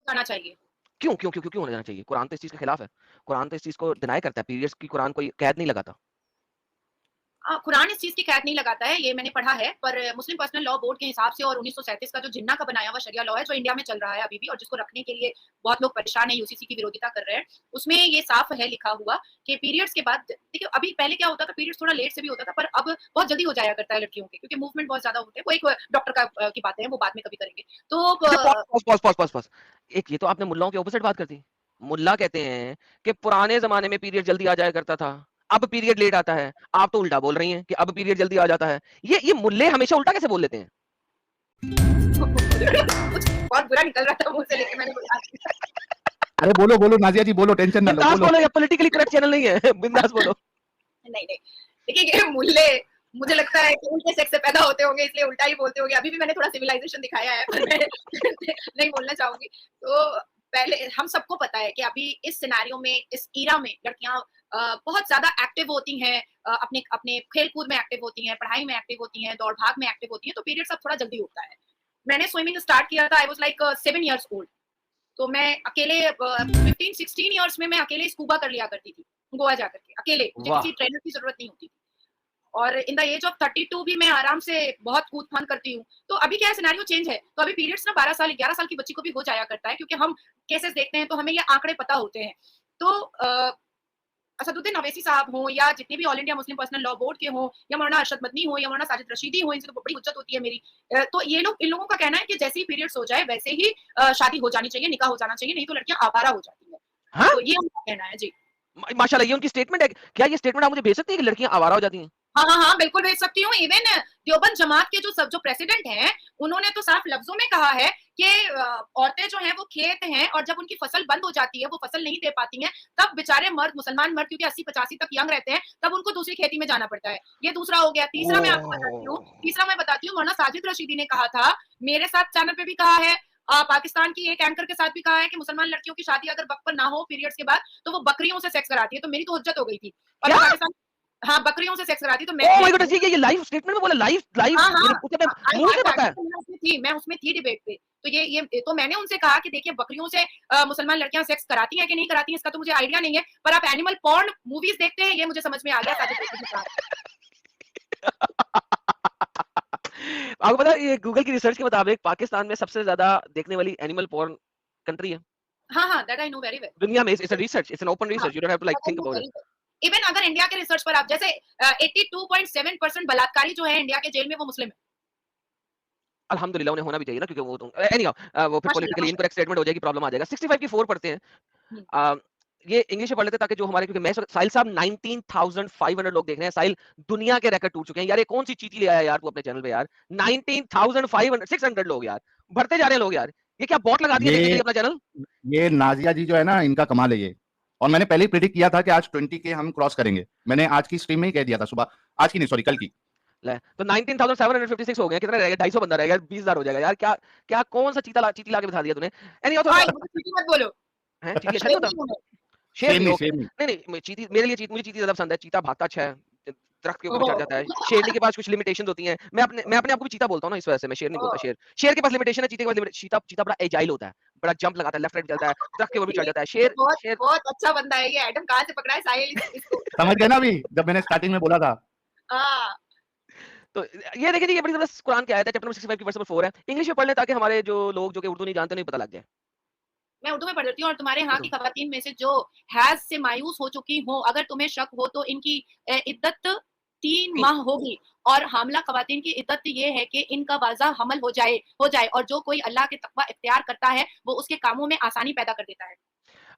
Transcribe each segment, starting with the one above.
जाना चाहिए। क्यों क्यों क्यों क्यों होने जाना चाहिए? कुरान तो इस चीज़ के खिलाफ है। कुरान तो इस चीज़ को डिनाई करता है। पीरियड्स की कुरान कोई कैद नहीं लगाता। कुरान इस चीज़ की कैद नहीं लगाता है, ये मैंने पढ़ा है, पर मुस्लिम पर्सनल लॉ बोर्ड के हिसाब से और 1937 का जो जिन्ना का बनाया हुआ शरिया लॉ है, जो इंडिया में चल रहा है अभी भी और जिसको रखने के लिए बहुत लोग परेशान हैं, यूसीसी की विरोधिता कर रहे हैं। उसमें ये साफ है लिखा हुआ कि पीरियड्स के बाद देखिए अभी पहले क्या होता था, पीरियड्स थोड़ा लेट से भी होता था, पर अब बहुत जल्दी हो जाया करता है लड़कियों के, क्योंकि मूवमेंट बहुत ज़्यादा होते हैं। वो एक डॉक्टर का की बातें हैं, वो बाद में कभी करेंगे। तो अच्छा पॉज़। एक ये तो आपने मुल्लाओं के ऑपोज़िट बात कर दी। मुल्ला कहते हैं कि पुराने ज़माने में पीरियड जल्दी आ जाया करता था, अब पीरियड लेट आता है। आप तो उल्टा बोल रही हैं कि अब पीरियड जल्दी आ जाता है। ये मुल्ले हमेशा उल्टा कैसे बोल लेते हैं? कुछ बहुत बुरा निकल रहा था मुँह से, लेकिन मैंने बोला अरे बोलो बोलो नाजिया जी, बोलो, टेंशन ना लो, बिंदास बोलो। बोलो, ये पॉलिटिकली करेक्ट चैनल नहीं है। बिंदास बोलो। नहीं, नहीं। देखिए ये मुल्ले मुझे लगता है कि उल्टे सेक्स से पैदा होते होंगे, इसलिए उल्टा ही बोलते होंगे। अभी भी मैंने थोड़ा सिविलाइज़ेशन दिखाया है, पर मैं नहीं बोलना चाहूँगी। तो पहले हम सबको पता है कि अभी इस सिनेरियो में, इस एरा में लड़कियाँ बहुत ज़्यादा एक्टिव होती हैं, अपने अपने खेल-कूद में एक्टिव होती हैं, पढ़ाई में एक्टिव होती हैं, दौड़-भाग में एक्टिव होती हैं, तो पीरियड्स अब थोड़ा जल्दी होता है। मैंने स्विमिंग स्टार्ट किया था, I was like 7 years old. तो मैं अकेले 15-16 इयर्स में मैं अकेले स्कूबा कर लिया करती थी, गोवा जाकर के, अकेले। मुझे वाह! किसी ट्रेनर की ज़रूरत नहीं होती थी। और इन द एज ऑफ 32 भी मैं आराम से बहुत कूद-फान करती हूँ। तो अभी क्या है, सिनेरियो चेंज है। तो अभी पीरियड्स ना 12 साल, 11 साल की बच्ची को भी हो जाया करता है, क्योंकि हम केसेस देखते हैं तो हमें ये आंकड़े पता होते हैं। तो असदुद्दीन अवैसी साहब हों या जितने भी all India Muslim personal law board के हों या मौलाना अरशद मदनी हों या मौलाना साजिद रशीदी हों, इनसे तो बड़ी हुज्जत होती है मेरी। तो ये लोग, इन लोगों का कहना है कि जैसे ही पीरियड्स हो जाए वैसे ही शादी हो जानी चाहिए, निकाह हो जाना चाहिए, नहीं तो लड़कियाँ आवारा हो जाती हैं। हाँ? तो ये उनका कहना है। जी। माशाल्लाह, ये उनकी स्टेटमेंट है। क्या ये स्टेटमेंट आप मुझे भेज सकती हैं कि लड़कियाँ आवारा हो जाती हैं? हाँ, हाँ, हाँ, बिल्कुल भेज सकती हूँ। इवन देवबंद जमात के जो प्रेसिडेंट हैं, उन्होंने तो साफ लफ्ज़ों में कहा है कि औरतें जो हैं वो खेत हैं और जब उनकी फसल बंद हो जाती है, वो फसल नहीं दे पाती हैं, तब बेचारे मर्द, मुसलमान मर्द, क्योंकि 80-85 तक यंग रहते हैं, तब उनको दूसरी खेती में जाना पड़ता है। ये दूसरा हो गया। तीसरा मैं बताती हूँ, मौलाना साजिद रशीदी ने कहा था, मेरे साथ चैनल पे भी कहा है, पाकिस्तान की एक एंकर के साथ भी कहा है कि मुसलमान लड़कियों की शादी अगर वक़्त पर ना हो पीरियड्स के बाद, तो वो बकरियों से सेक्स कराती है। तो मेरी तो हुज्जत हो गई थी। और क्या? मैं पाकिस्तान, हाँ, बकरियों से सेक्स कराती, तो ओह मैं माय गॉड! ये लाइव स्टेटमेंट में बोला, लाइव लाइव हाँ, मेरे हाँ, मुँह से पता है। मैं उसमें थी डिबेट पे। तो ये तो मैंने उनसे कहा कि देखिए बकरियों से मुसलमान लड़कियाँ सेक्स कराती हैं कि नहीं कराती हैं, इसका तो मुझे आइडिया नहीं है, पर आप एनिमल पोर्न मूवीज़ देखते हैं, ये मुझे समझ में आ गया साजिद रशीदी के साथ। आपको पता है ये गूगल की रिसर्च के मुताबिक पाकिस्तान में सबसे ज़्यादा देखने वाली एनिमल पोर्न कंट्री है। हाँ, हाँ, that I know very well. दुनिया में it's a research, it's an open हाँ, research, you don't have to like that I think know about it. Very well. Even अगर इंडिया के रिसर्च पर आप जैसे 82.7% बलात्कारी जो है इंडिया के जेल में, वो मुस्लिम है। अल्हम्दुलिल्लाह उन्हें होना भी चाहिए ना, क्योंकि वो तो एनीहाउ वो फिर माशाल्लाह, पॉलिटिकली माशाल्लाह। इनकरेक्ट स्टेटमेंट हो जाएगी, प्रॉब्लम आ जाएगा। 65 की 4 पढ़ते हैं। हुँ। अ, ये इंग्लिश में पढ़ लेते हैं ताकि जो हमारे, क्योंकि मैं साहिल साहब 19,500 लोग देख रहे हैं। साहिल, दुनिया के रिकॉर्ड टूट चुके हैं यार। ये कौन सी चीटी ले आया यार तू अपने चैनल पे यार। 19,500 600 लोग यार, बढ़ते जा रहे हैं लोग यार। ये क्या बॉट लगा दिया देखने के ये लिए अपना चैनल? ये नाजिया जी जो है ना, इनका कमाल है ये। और मैंने पहले ही प्रेडिक्ट किया था कि आज 20 के हम क्रॉस करेंगे। मैंने आज की स्ट्रीम में ही कह दिया था सुबह, आज की नहीं सॉरी कल की। तो 19,756 हो गए। कितना रह गया? 250 बंदा रह गया, 20,000 हो जाएगा यार। क्या क्या कौन सा चीटी लाके बिठा दिया तूने? एनीहाउ तो मुझे चीटी मत बोलो। हैं, चीटी अच्छा नहीं होता? शेरनी हूँ मैं। शेर भी हो। शेरनी। नहीं नहीं, चीटी मेरे लिए, मुझे चीटी ज्यादा पसंद है। चीता भागता अच्छा है, दरख्त के ऊपर भी ओहो! चढ़ जाता है। शेरनी के पास कुछ लिमिटेशंस होती हैं। मैं अपने आप को भी चीता बोलता हूँ ना, इस वजह से मैं शेर नहीं बोलता। ओह! शेर के पास लिमिटेशन है, चीते के पास चीता चीता बड़ा एजाइल होता है, बड़ा जंप लगाता है, लेफ्ट राइट चलता है, दरख्त के ऊपर भी चढ़ जाता है। ये शेर बहुत शेर बहुत अच्छा बंदा है ये। एडम कहाँ से पकड़ा है साहिल इसको। समझ गए ना अभी, जब मैंने स्टार्टिंग में बोला था। हाँ। तो ये देखिए, ये बड़ी जबरदस्त कुरान की आयत है, चैप्टर नंबर 65 की वर्स नंबर 4 है। इंग्लिश में पढ़ लें ताकि हमारे जो लोग जो कि उर्दू नहीं जानते उन्हें पता लग जाए। मैं उर्दू में पढ़ देती हूँ, और तुम्हारे यहाँ उर्दू की खवातीन में से जो हैज़ से मायूस हो चुकी हों, अगर तुम्हें शक हो तो इनकी इद्दत 3 तीन माह होगी, और हामिला खवातीन की इद्दत ये है कि इनका वाज़ा हमल हो जाए, और जो कोई अल्लाह के तक़वा इख्तियार करता है, वो उसके कामों में आसानी पैदा कर देता है।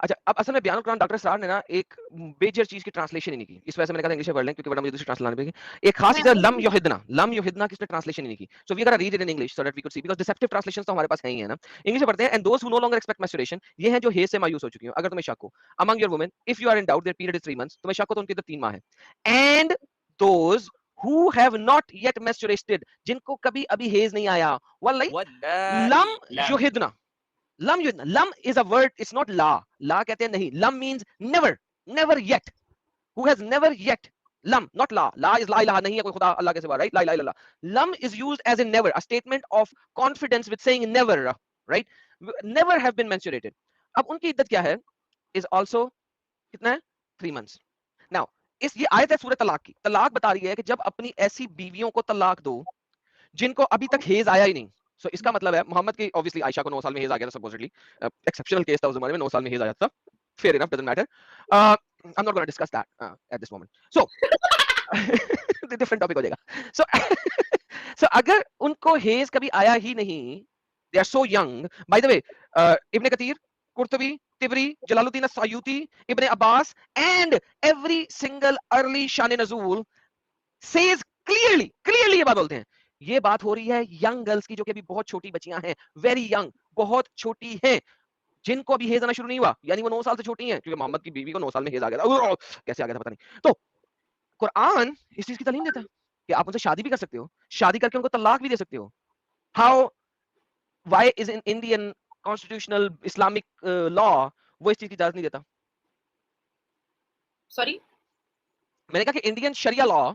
अच्छा, अब असल में बयानुल कुरान डॉक्टर सरार ने ना एक मेजर चीज़ की ट्रांसलेशन ही नहीं की। इस वजह से मैंने कहा था इंग्लिश में पढ़ लें, क्योंकि वरना मुझे दूसरी ट्रांसलेशन लानी पड़ेगी। एक खास मैं चीज़ है उर्दू में लम युहिदना की इसने ट्रांसलेशन ही नहीं की। So we gotta read it in English so that we could see, because deceptive translations तो हमारे पास है ही है ना। इंग्लिश में पढ़ते हैं, and those who no longer expect menstruation, ये हैं जो हेज़ से मायूस हो चुकी हैं। अगर तुम्हें शक हो, among your women if you are in doubt their period is 3 months, तुम्हें शक हो तो उनकी इद्दत 3 माह है। And those who have not yet menstruated, जिनको कभी अभी हेज़ नहीं आया, वल्लाही लम युहिदना। Lam is a word, it's not la. La कहते हैं नहीं. Lam means never, never yet. Who has never yet. Lam, not la. La is la ilaha, नहीं है कोई खुदा अल्लाह के सिवा, right? La ilaha illallah. Lam is used as in never, a statement of confidence with saying never, right? never have been menstruated. अब उनकी इद्दत क्या है? Is also कितना है? 3 months. Now इस ये आयत है सूरह तलाक की। तलाक बता रही है कि जब अपनी ऐसी बीवियों को तलाक दो जिनको अभी तक हेज आया ही नहीं। सो इसका मतलब है मोहम्मद की ऑब्वियसली आयशा को 9 साल में हेज आ गया था सपोजिटली, एक्सेप्शनल केस था उस जमाने में, 9 साल में हेज आया था, fair enough, doesn't matter, I am not gonna discuss that at this moment, so different topic हो जाएगा। सो सो अगर उनको हेज कभी आया ही नहीं, they are so young, by the way Ibn Kathir, Qurtubi, Tabari, Jalaluddin Assuyuti, Ibn Abbas and every single early शान नज़ूल सेज क्लियरली ये बात बोलते हैं। ये बात हो रही है यंग गर्ल्स की जो कि अभी बहुत छोटी बच्चियां हैं, वेरी यंग, बहुत छोटी हैं, जिनको अभी हेज आना शुरू नहीं हुआ, यानी वो 9 साल से छोटी हैं, क्योंकि मोहम्मद की बीवी को 9 साल में हेज आ गया था, कैसे आ गया था पता नहीं। तो कुरान इस चीज की तालीम देता है कि आप उनसे शादी भी कर सकते हो, शादी करके उनको तलाक भी दे सकते हो। How why is in Indian constitutional Islamic law वो इस चीज की इजाजत नहीं देता? सॉरी, मैंने कहा कि इंडियन शरिया लॉ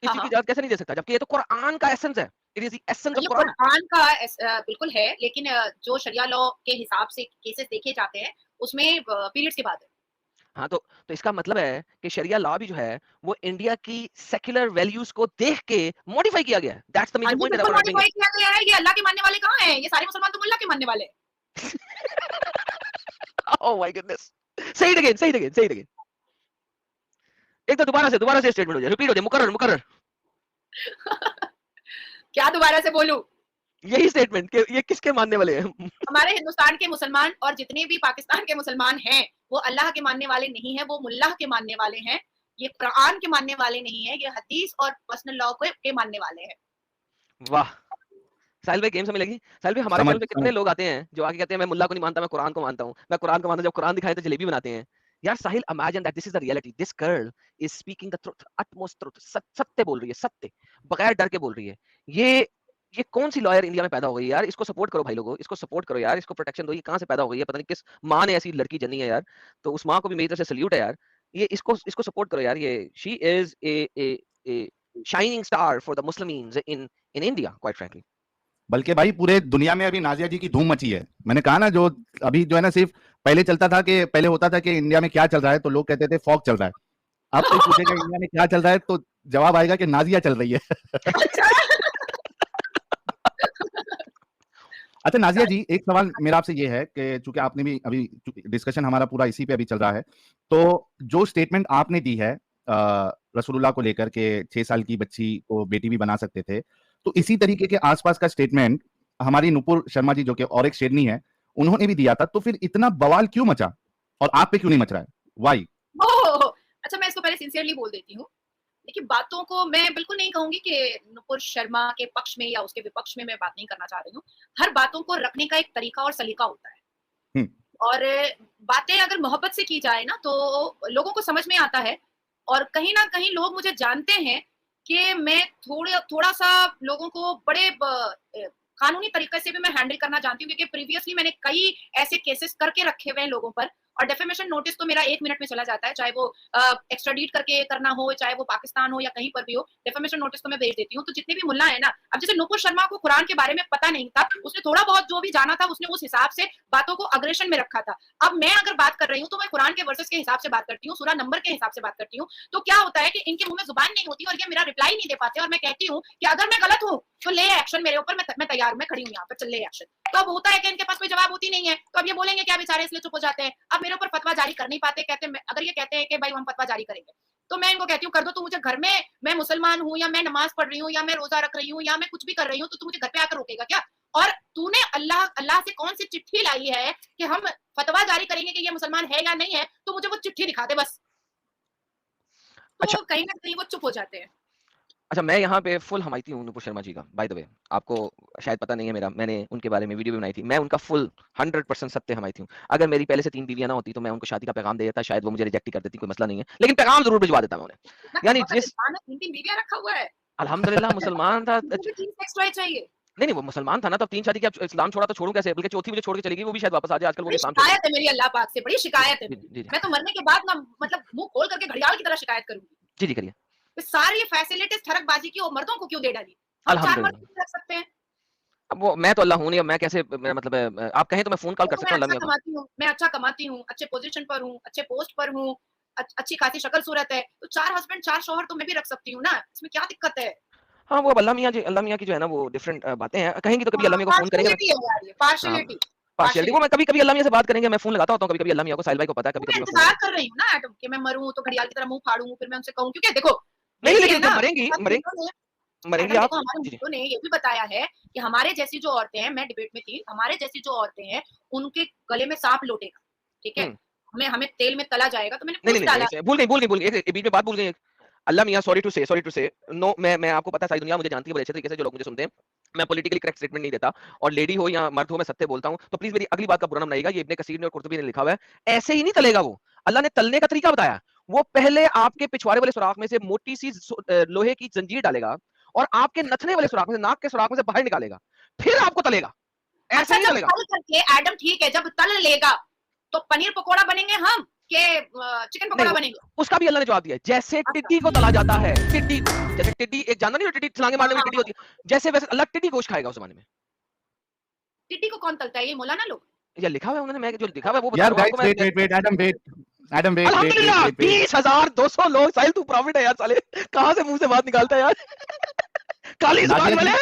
इस चीज की इजाजत कैसे नहीं दे सकता, जबकि ये तो कुरान का एसेंस है, it is the essence of ये कुरान। कुरान का बिल्कुल है, लेकिन जो शरिया लॉ के हिसाब से केसेस देखे जाते हैं उसमें पीरियड्स की बात है। हाँ, तो इसका मतलब है कि शरिया लॉ भी जो है वो इंडिया की सेक्युलर वैल्यूज को देख के मॉडिफाई किया गया है। दैट्स द हाँ मेजर जी, पॉइंट दैट बिल्कुल आई वांट टू मॉडिफाई किया गया है। ये अल्लाह के मानने वाले कहाँ हैं? ये सारे मुसलमान तो मुल्ला के मानने वाले हैं। ब्रिंग। ओह माय गुडनेस, से इट अगेन। एक तो दोबारा से स्टेटमेंट हो जाए, रिपीट हो जाए, मुकर्रर क्या दोबारा से बोलूं? यही स्टेटमेंट कि ये किसके मानने वाले हैं? हमारे हिंदुस्तान के मुसलमान और जितने भी पाकिस्तान के मुसलमान हैं, वो अल्लाह के मानने वाले नहीं हैं, वो मुल्लाह के मानने वाले हैं। ये कुरान के मानने वाले नहीं है, ये हदीस और पर्सनल लॉ के मानने वाले हैं। वाह, साहिल भाई गेम समझ लगी? साहिल भाई हमारे समझ चैनल पे कितने लोग आते हैं जो आके कहते हैं मैं मुल्ला को नहीं मानता, मैं कुरान को मानता हूँ, मैं कुरान को मानता हूँ, जब कुरान दिखाए तो जलेबी बनाते हैं। यार Sahil, imagine that this is the reality, this girl is speaking the truth, utmost truth, सत्य बोल रही है, सत्य, बगैर डर के बोल रही है। ये कौन सी लॉयर इंडिया में पैदा हो गई यार? इसको सपोर्ट करो भाई लोगों, इसको सपोर्ट करो यार, इसको प्रोटेक्शन दो। ये कहाँ से पैदा हो गई है? पता नहीं किस माँ ने ऐसी लड़की जनी है यार। तो उस माँ को भी मेरी तरफ से सल्यूट है यार। ये इसको सपोर्ट करो यार। ये she is a shining star for the मुस्लिमीन्स इन इंडिया, क्वाइट फ्रैंकली। बल्कि भाई पूरे दुनिया में अभी नाजिया जी की धूम मची है। मैंने कहा ना, जो अभी जो है ना, सिर्फ पहले चलता था कि पहले होता था कि इंडिया में क्या चल रहा है तो लोग कहते थे फॉग चल रहा है। अब कोई पूछेगा इंडिया में क्या चल रहा है तो जवाब आएगा कि नाजिया चल रही है। अच्छा नाजिया जी, एक सवाल मेरा आपसे ये है कि चूंकि आपने भी अभी डिस्कशन हमारा पूरा इसी पे अभी चल रहा है, तो जो स्टेटमेंट आपने दी है रसूलुल्लाह को लेकर के 6 साल की बच्ची को बेटी भी बना सकते थे, तो इसी तरीके के आसपास का स्टेटमेंट हमारी नुपुर शर्मा जी जो कि और एक शेरनी है उन्होंने भी दिया था। तो फिर इतना बवाल क्यों मचा और आप पे क्यों नहीं मच रहा है? वाई? अच्छा, मैं इसको पहले सिंसियरली बोल देती हूँ। देखिए, बातों को मैं बिल्कुल नहीं कहूंगी कि नुपुर शर्मा के पक्ष में या उसके विपक्ष में मैं बात नहीं करना चाह रही हूँ। हर बातों को रखने का एक तरीका और सलीका होता है, और बातें अगर मोहब्बत से की जाए ना तो लोगों को समझ में आता है। और कहीं ना कहीं लोग मुझे जानते हैं कि मैं थोड़ा सा लोगों को बड़े कानूनी तरीके से भी मैं हैंडल करना जानती हूँ, क्योंकि प्रीवियसली मैंने कई ऐसे केसेस करके रखे हुए हैं लोगों पर। और डेफेमेशन नोटिस तो मेरा 1 मिनट में चला जाता है, चाहे वो एक्स्ट्राडीट करके करना हो, चाहे वो पाकिस्तान हो या कहीं पर भी हो, डेफेमेशन नोटिस तो मैं भेज देती हूँ। तो जितने भी मुल्ला है ना, अब जैसे नुपुर शर्मा को कुरान के बारे में पता नहीं था, उसने थोड़ा बहुत जो भी जाना था उसने उस हिसाब से बातों को अग्रेशन में रखा था। अब मैं अगर बात कर रही हूँ तो मैं कुरान के वर्सेस के हिसाब से बात करती हूँ, सूरह नंबर के हिसाब से बात करती हूँ। तो क्या होता है कि इनके मुंह में जुबान नहीं होती और ये मेरा रिप्लाई नहीं दे पाते, और मैं कहती हूँ कि अगर मैं गलत हूँ तो ले एक्शन मेरे ऊपर, मैं तैयार हूँ, मैं खड़ी हूँ यहाँ पर, चल ले एक्शन। तो अब होता है कि इनके पास कोई जवाब होती नहीं है, तो अब ये बोलेंगे क्या बेचारे, इसलिए चुप हो जाते हैं। अब मेरे ऊपर फतवा जारी कर नहीं पाते, कहते हैं अगर ये कहते हैं कि भाई हम फतवा जारी करेंगे, तो मैं इनको कहती हूँ कर दो। तू मुझे घर में, मैं मुसलमान हूँ या मैं नमाज पढ़ रही हूँ या मैं रोजा रख रही हूँ या मैं कुछ भी कर रही हूँ, तो तू मुझे घर पे आकर रोकेगा क्या? और तूने अल्लाह से कौन सी चिट्ठी लाई है कि हम फतवा जारी करेंगे कि ये मुसलमान है या नहीं है? तो मुझे वो चिट्ठी दिखा दे बस। तो अच्छा, कहीं ना कहीं वो चुप हो जाते हैं। अच्छा, मैं यहाँ पे फुल हमायती हूँ नुपुर शर्मा जी का। बाय द वे, आपको शायद पता नहीं है मेरा, मैंने उनके बारे में वीडियो भी बनाई थी। मैं उनका फुल 100% सत्य हमायती हूँ। अगर मेरी पहले से 3 बीवियां ना होती तो मैं उनको शादी का पैगाम दे देता, शायद वो मुझे रिजेक्ट ही कर देती, कोई मसला नहीं है, लेकिन पैगाम जरूर भिजवा देता मैं उन्हें। यानी जिस 3 बीवियां रखा हुआ है, अल्हम्दुलिल्लाह मुसलमान था। मुझे 3 सेक्स टॉय चाहिए। नहीं, वो मुसलमान था ना, तो अब 3 शादी की, अब इस्लाम छोड़ा तो छोड़ूँ कैसे? बल्कि चौथी मुझे छोड़ के चली गई, वो भी शायद वापस आ जाए, आजकल वो भी बड़ी इस्लाम छोड़ शिकायत है मेरी अल्लाह पाक से, बड़ी शिकायत है जी, मेरी। जी, जी, मैं तो मरने के बाद ना, मतलब मुंह खोल करके घड़ियाल की तरह शिकायत करूंगी। जी, जी, करिए। सारी फैसिलिटीज ठरकबाजी की वो मर्दों को क्यों दे डाली? हम 4 मर्द अल्हम्दुलिल्लाह। क्यों रख सकते हैं? अब वो मैं तो अल्लाह हूँ नहीं, अब मैं कैसे मेरा मतलब है, आप कहें तो मैं फ़ोन कॉल कर देखो सकता हूँ अल्लाह मियाँ को। मैं अच्छा कमाती हूँ, अच्छे पोज़ीशन पर हूँ, अच्छे पोस्ट पर हूँ, अच्छी खासी शक्ल-सूरत है, तो 4 हस्बैंड 4 शौहर तो मैं भी रख सकती हूँ ना, इसमें क्या दिक्कत है? हाँ, वो अब अल्लाह मियाँ की जो है ना वो डिफरेंट बातें हैं। कहेंगे तो कभी हाँ, अल्लाह मियाँ को फ़ोन करेंगे मैं। पार्शियलिटी है यार ये, हाँ, पार्शियलिटी, पार्शियलिटी वो मैं पार्शियलिटी। कभी-कभी अल्लाह मियाँ से बात करेंगे, मैं फ़ोन लगाता होता हूँ कभी-कभी अल्लाह मियाँ को, साहिल भाई को पता है तो मैं कभी-कभी मैं फ़ोन इंतज़ार लगाता हूँ। कर रही हूँ ना एडम कि मैं मरूँ तो घड़ियाल की तरह मुँह फाड़ूँ, फिर मैं उनसे कहूँ क्योंकि देखो, नहीं, ये नहीं भी है लेकिन जब ना, मरेंगी हमारे मुल्कों ने मरेंगी एडम आप देखो हमारे जी, जी। मुल्कों ने ये भी बताया है कि हमारे जैसी जो औरतें हैं, मैं डिबेट में थी, हमारे जैसी जो औरतें हैं, उनके गले में साँप लौटेगा, ठीक है? हुँ। हमें हमें तेल में तला जाएगा, तो मैंने नहीं, नहीं, पूछ नहीं, डाला। नहीं, भूल गई, एक बीच में बात भूल गई एक। अल्लाह मियाँ सॉरी टू से नो मैं आपको पता है सारी दुनिया मुझे जानती है बड़े अच्छे तरीके से जो लोग मुझे सुनते हैं। मैं पॉलिटिकली करेक्ट स्टेटमेंट नहीं देता और लेडी हो या मर्द हो मैं सत्य बोलता हूँ। तो प्लीज़ मेरी अगली बात का बुरा ना मनाइएगा। ये इब्न कसीर ने और कुर्तुबी ने लिखा हुआ है। ऐसे ही नहीं तलेगा वो। अल्लाह ने तलने का तरीका बताया। वो पहले आपके पिछवाड़े वाले सुराख में से मोटी सी लोहे की जंजीर डालेगा और आपके नथने वाले सुराख में से, नाक के सुराख में से बाहर निकालेगा। फिर आपको तलेगा। ऐसे अच्छा नहीं जब तलेगा। तल करके एडम ठीक है, जब तल लेगा, तो पनीर पकोड़ा बनेंगे हम कि चिकन नहीं पकोड़ा वो बनेंगे? उसका भी अल्लाह ने जवाब दिया है। जैसे अच्छा, टिड्डी को तला जाता है, टिड्डी को, जैसे टिड्डी एक जानवर नहीं होता टिड्डी छलांगे हाँ, मारने वाली हाँ, टिड्डी हाँ। होती है, जैसे वैसे अल्लाह टिड्डी गोश्त खाएगा उस ज़माने में। टिड्डी को कौन तलता है? ये मौलाना लोग? ये लिखा हुआ है उन्होंने मैं जो लिखा हुआ है वो बता यार रहा हूँ आपको गाइस मैं वेट वेट वेट एडम अल्हम्दुलिल्लाह वेट 20,200 लोग साहिल तू प्रॉफिट है यार साले कहाँ से मुँह से बात निकालता है यार काली नाजिया ज़ुबान वाले जी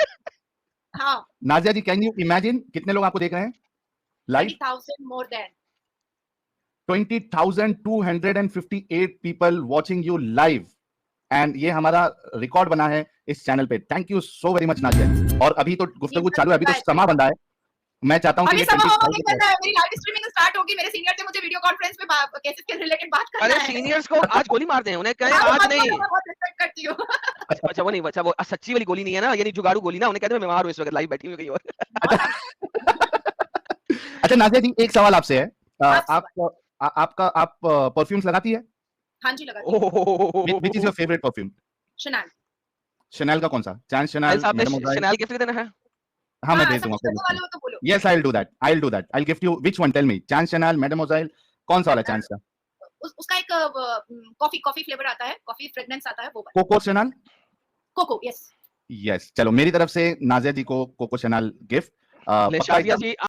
हाँ, नाजिया जी कैन यू इमेजिन कितने लोग आपको देख रहे हैं live 20,000 more than. 20,258 people watching you live and ये हमारा रिकॉर्ड बना है इस चैनल पे। Thank you so very much Nazia. और अभी तो ये गुफ्तगू चालू है, अभी तो सच समा बंदा है। मैं चाहता हूं कि अभी ये समय हो 25,000 नहीं करना है, मेरी लाइव स्ट्रीमिंग स्टार्ट होगी, मेरे सीनियर से मुझे वीडियो कॉन्फ्रेंस में केसेस के रिलेटेड बात करना अरे है। सीनियर्स को आज गोली मार दें उन्हें कहें मारो आज मत नहीं मारो, मैं बहुत रिस्पेक्ट करती हूँ। अच्छा वो नहीं अच्छा वो सच्ची वाली गोली नहीं है ना यानी जुगाड़ू गोली ना उन्हें कहते हैं मैं बीमार हूँ इस वक्त लाइव बैठी हुई कहीं और बहुत अच्छा नाजिया जी एक सवाल आपसे है। हाँ, सवाल। आपका आप परफ्यूम्स लगाती है? हाँ जी, लगाती हूँ। Which is your favourite perfume? Chanel. Chanel का कौन सा? चांस साहिल शनैल, साहब ने मैडम ओब्राय? शनैल गिफ्ट देना है हाँ मैं हाँ, भेज ऐसा दूंगा कुछ कोई करने मसला वाले हो तो बोलो। नहीं। Yes I will do that I will gift you which one tell me. Chance Chanel, madam Oberoi, कौन सा वाला चांस का? उसका एक कॉफी कॉफी फ्लेवर आता है, कॉफी फ्रेग्रेंस आता है वो वाला। Coco Chanel? Coco, yes. Yes चलो मेरी तरफ से नाजिया जी को कोको शनैल गिफ्ट ले पक्का शाफिया एकदम। जी